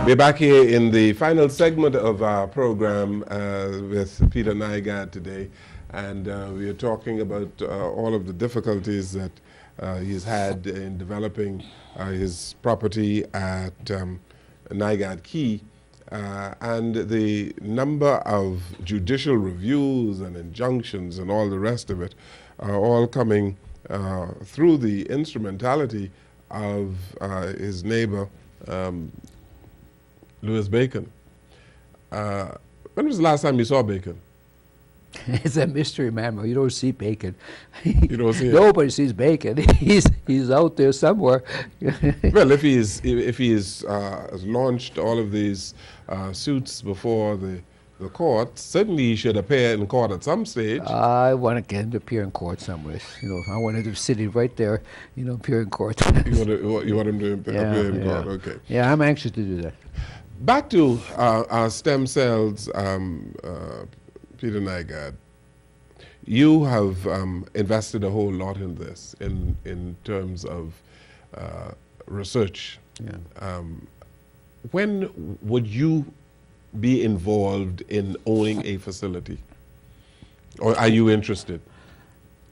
We're back here in the final segment of our program with Peter Nygard today, and we are talking about all of the difficulties that he's had in developing his property at Nygard Key, and the number of judicial reviews and injunctions and all the rest of it are all coming through the instrumentality of his neighbor, Louis Bacon. When was the last time you saw Bacon? It's a mystery, man. You don't see Bacon. You don't see it? Nobody sees Bacon. He's out there somewhere. Well, if he has launched all of these suits before the court, certainly he should appear in court at some stage. I want to get him to appear in court somewhere. I want him to sit right there, appear in court. You want him to appear in court? Okay. Yeah, I'm anxious to do that. Back to our stem cells, Peter Nygard. You have invested a whole lot in this, in terms of research. Yeah. When would you be involved in owning a facility? Or are you interested?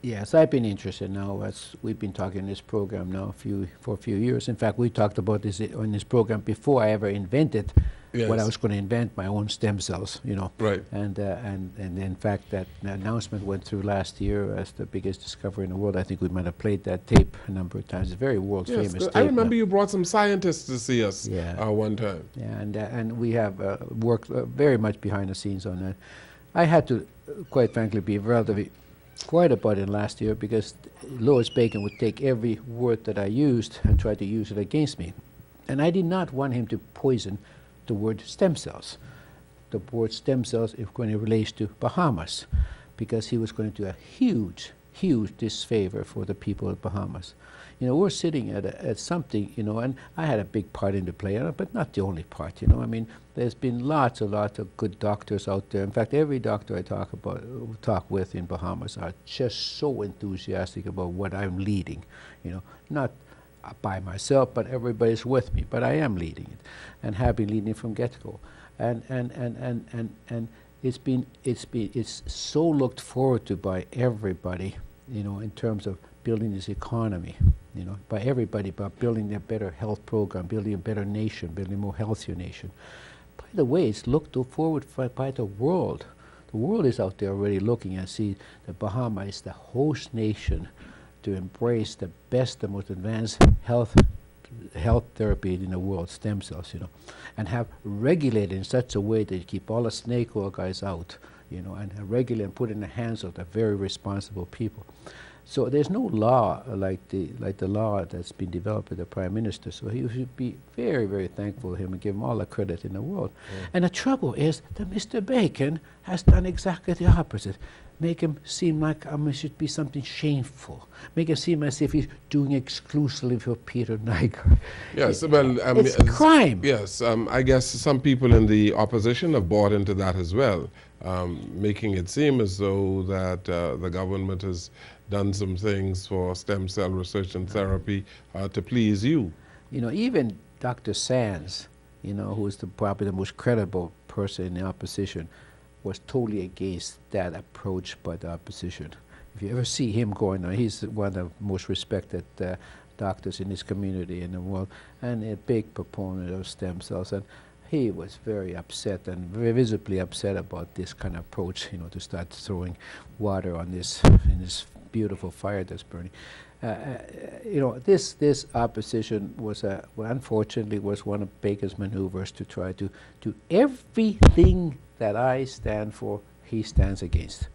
Yes, I've been interested now. As we've been talking in this program now for a few years. In fact, we talked about this on this program before I ever invented what I was going to invent, my own stem cells. Right. And in fact, that announcement went through last year as the biggest discovery in the world. I think we might have played that tape a number of times. It's a very world famous tape. I remember you brought some scientists to see us one time. Yeah, and we have worked very much behind the scenes on that. I had to, quite frankly, be relatively quiet about it last year because Louis Bacon would take every word that I used and try to use it against me. And I did not want him to poison the word stem cells. The word stem cells is going to relate to Bahamas, because he was going to do a huge, huge disfavor for the people of Bahamas. We're sitting at something, and I had a big part in the play, but not the only part, I mean, there's been lots of good doctors out there. In fact, every doctor I talk with in Bahamas are just so enthusiastic about what I'm leading, not by myself, but everybody's with me, but I am leading it, and have been leading it from get-go. And it's so looked forward to by everybody, in terms of building this economy, by everybody, about building a better health program, building a better nation, building a more healthier nation. By the way, it's looked forward by the world. The world is out there already looking and see that Bahamas is the host nation to embrace the best, the most advanced health therapy in the world, stem cells, and have regulated in such a way that you keep all the snake oil guys out, and regulate and put in the hands of the very responsible people. So there's no law like the law that's been developed by the Prime Minister. So he should be very, very thankful to him and give him all the credit in the world. Yeah. And the trouble is that Mr. Bacon has done exactly the opposite. Make him seem like it should be something shameful. Make him seem as if he's doing exclusively for Peter Nygard. Yes, well, it's a crime. Yes, I guess some people in the opposition have bought into that as well, making it seem as though that the government has done some things for stem cell research and therapy to please you. Even Dr. Sands, who is probably the most credible person in the opposition, was totally against that approach by the opposition. If you ever see him going on, he's one of the most respected doctors in his community in the world, and a big proponent of stem cells. And he was very upset and very visibly upset about this kind of approach, to start throwing water on this beautiful fire that's burning. This opposition was unfortunately was one of Bacon's maneuvers to try to do everything that I stand for, he stands against,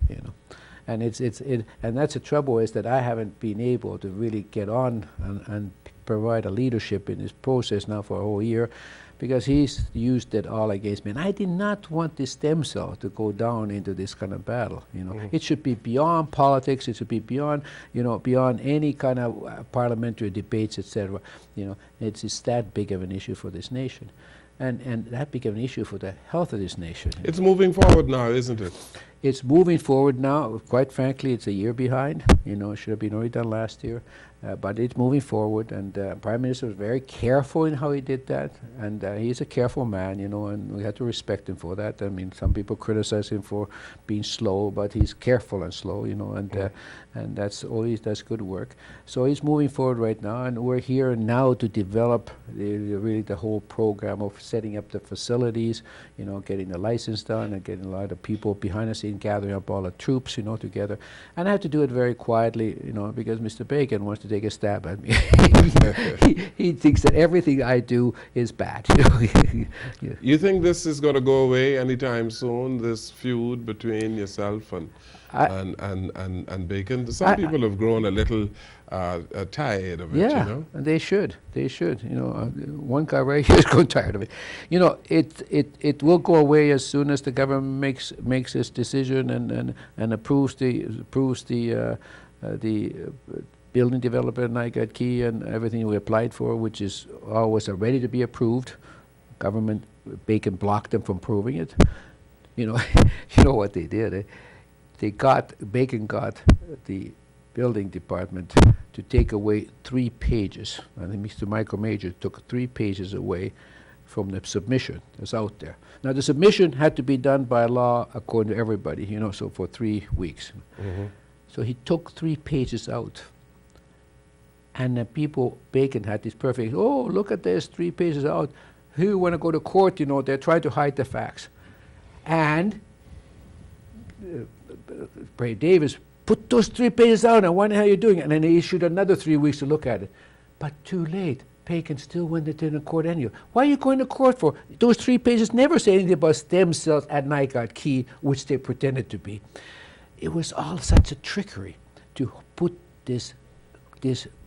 and and that's the trouble, is that I haven't been able to really get on and provide a leadership in this process now for a whole year, because he's used it all against me. And I did not want this stem cell to go down into this kind of battle. It should be beyond politics. It should be beyond, beyond any kind of parliamentary debates, etc. It's that big of an issue for this nation. And that became an issue for the health of this nation. It's moving forward now, isn't it? It's moving forward now. Quite frankly, it's a year behind. It should have been already done last year. But it's moving forward, and Prime Minister was very careful in how he did that, and he's a careful man, you know, and we have to respect him for that. I mean, some people criticize him for being slow, but he's careful and slow, you know, and that's always does good work. So he's moving forward right now, and we're here now to develop really the whole program of setting up the facilities, you know, getting the license done and getting a lot of people behind the scenes, gathering up all the troops, you know, together. And I have to do it very quietly, you know, because Mr. Bacon wants to take a stab at me. he thinks that everything I do is bad. You know? Yeah. You think this is going to go away anytime soon, this feud between yourself and Bacon? Some people have grown a little tired of it, yeah, you know? and they should. They should. You know, one guy right here is growing tired of it. You know, it will go away as soon as the government makes its decision and approves the building developer Nygard Key and everything we applied for, which is always ready to be approved. Government Bacon blocked them from proving it. You know, you know what they did. Bacon got the building department to take away 3 pages. I think Mr. Michael Major took 3 pages away from the submission that's out there. Now the submission had to be done by law according to everybody, you know, so for 3 weeks. Mm-hmm. So he took 3 pages out. And the people, Bacon had this perfect, oh, look at this, 3 pages out. Here you want to go to court, you know, they're trying to hide the facts. And Bray Davis put those 3 pages out, I wonder how you're doing it. And then they issued another 3 weeks to look at it. But too late. Bacon still went into court anyway. Why are you going to court for? Those 3 pages never say anything about stem cells at Nygard Key, which they pretended to be. It was all such a trickery to put this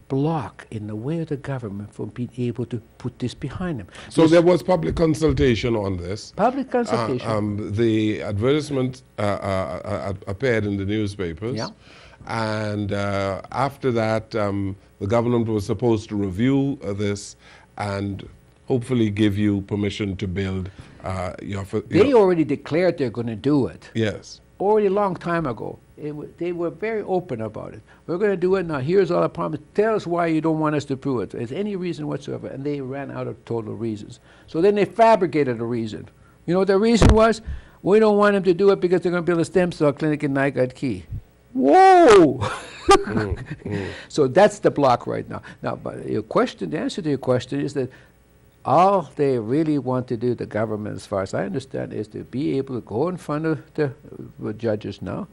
block in the way of the government from being able to put this behind them. So there was public consultation on this. Public consultation. The advertisement appeared in the newspapers. Yeah. And after that, the government was supposed to review this and hopefully give you permission to build your... They already declared they're going to do it. Yes. Already a long time ago. They were very open about it. We're going to do it now. Here's all the promise. Tell us why you don't want us to prove it. Is any reason whatsoever? And they ran out of total reasons. So then they fabricated a reason. You know what the reason was? We don't want them to do it because they're going to build a stem cell clinic in Nygard Key. Whoa! So that's the block right now. Now, but the answer to your question is that all they really want to do, the government, as far as I understand, is to be able to go in front of the judges now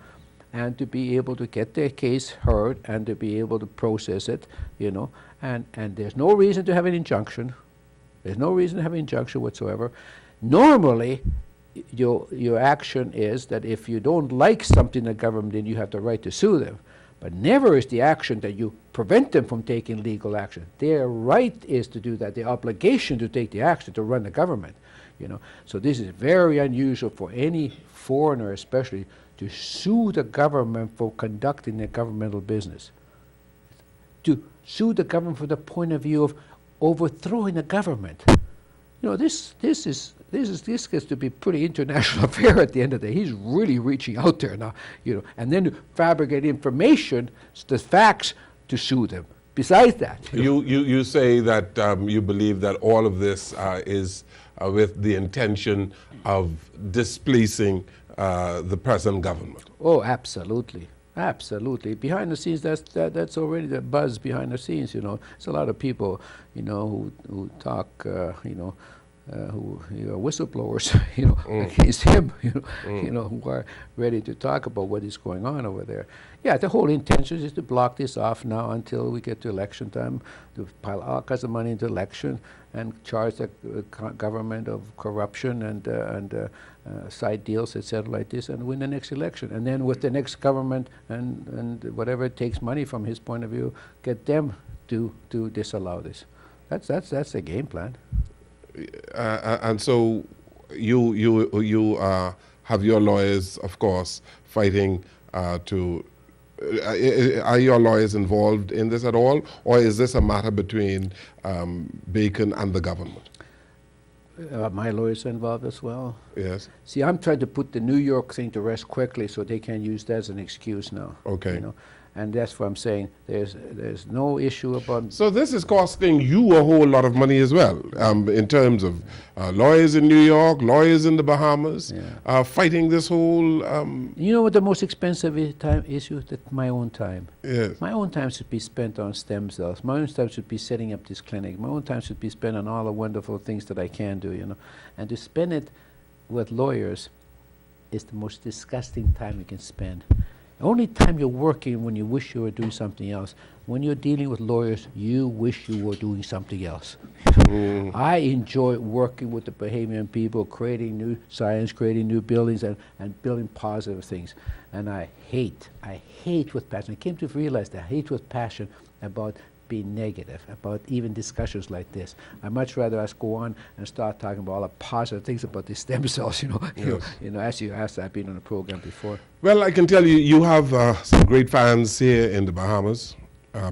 and to be able to get their case heard and to be able to process it, you know. And there's no reason to have an injunction. There's no reason to have an injunction whatsoever. Normally, your action is that if you don't like something in the government, then you have the right to sue them. But never is the action that you prevent them from taking legal action. Their right is to do that, their obligation to take the action to run the government, you know. So this is very unusual for any foreigner especially to sue the government for conducting their governmental business. To sue the government from the point of view of overthrowing the government. You know, this gets to be pretty international affair at the end of the day. He's really reaching out there now, you know, and then to fabricate information, the facts, to sue them. Besides that, you say that you believe that all of this is with the intention of displeasing the present government. Oh, absolutely. Absolutely. Behind the scenes, that's already the buzz behind the scenes, you know. There's a lot of people, you know, who talk, you know, who are whistleblowers, you know, against him, you know, who are ready to talk about what is going on over there. Yeah, the whole intention is to block this off now until we get to election time, to pile all kinds of money into election and charge the government of corruption and side deals, etc., like this, and win the next election. And then with the next government and whatever it takes money from his point of view, get them to disallow this. That's the game plan. And so you have your lawyers, of course, fighting to... are your lawyers involved in this at all, or is this a matter between Bacon and the government? My lawyers are involved as well. Yes. See, I'm trying to put the New York thing to rest quickly so they can use that as an excuse now. Okay. You know? And that's what I'm saying. There's no issue about. So this is costing you a whole lot of money as well, in terms of lawyers in New York, lawyers in the Bahamas, fighting this whole. You know what the most expensive time issue? That my own time. Yes. My own time should be spent on stem cells. My own time should be setting up this clinic. My own time should be spent on all the wonderful things that I can do, you know. And to spend it with lawyers is the most disgusting time you can spend. The only time you're working when you wish you were doing something else. When you're dealing with lawyers, you wish you were doing something else. I enjoy working with the Bahamian people, creating new science, creating new buildings, and building positive things. And I hate with passion. I came to realize that I hate with passion about being negative, about even discussions like this. I'd much rather us go on and start talking about all the positive things about the stem cells, you know. Yes. You know, as you asked, I've been on the program before. Well, I can tell you, you have some great fans here in the Bahamas,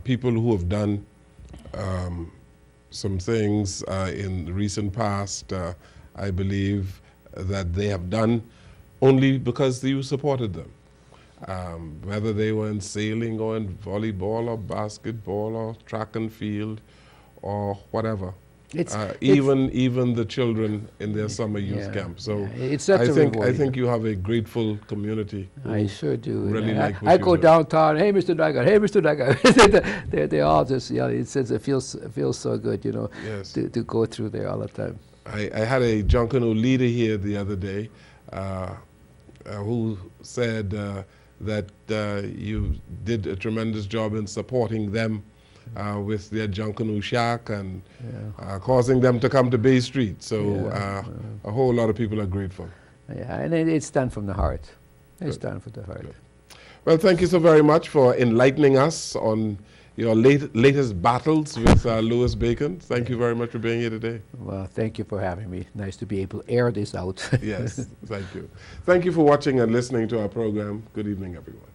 people who have done some things in the recent past, I believe, that they have done only because you supported them. Whether they were in sailing or in volleyball or basketball or track and field or whatever. Even the children in their summer youth camp. So it's I think you have a grateful community. I sure do. Really like what I you go do. downtown. Hey, Mr. Nygard. Hey, Mr. Nygard. they all just, you know, it feels so good, you know, Yes. to go through there all the time. I had a Junkanoo leader here the other day who said that you did a tremendous job in supporting them with their Junkanoo shack and causing them to come to Bay Street. So a whole lot of people are grateful. Yeah, and it's done from the heart. It's done from the heart. Good. Well, thank you so very much for enlightening us on your latest battles with Louis Bacon. Thank you very much for being here today. Well, thank you for having me. Nice to be able to air this out. Yes, thank you. Thank you for watching and listening to our program. Good evening, everyone.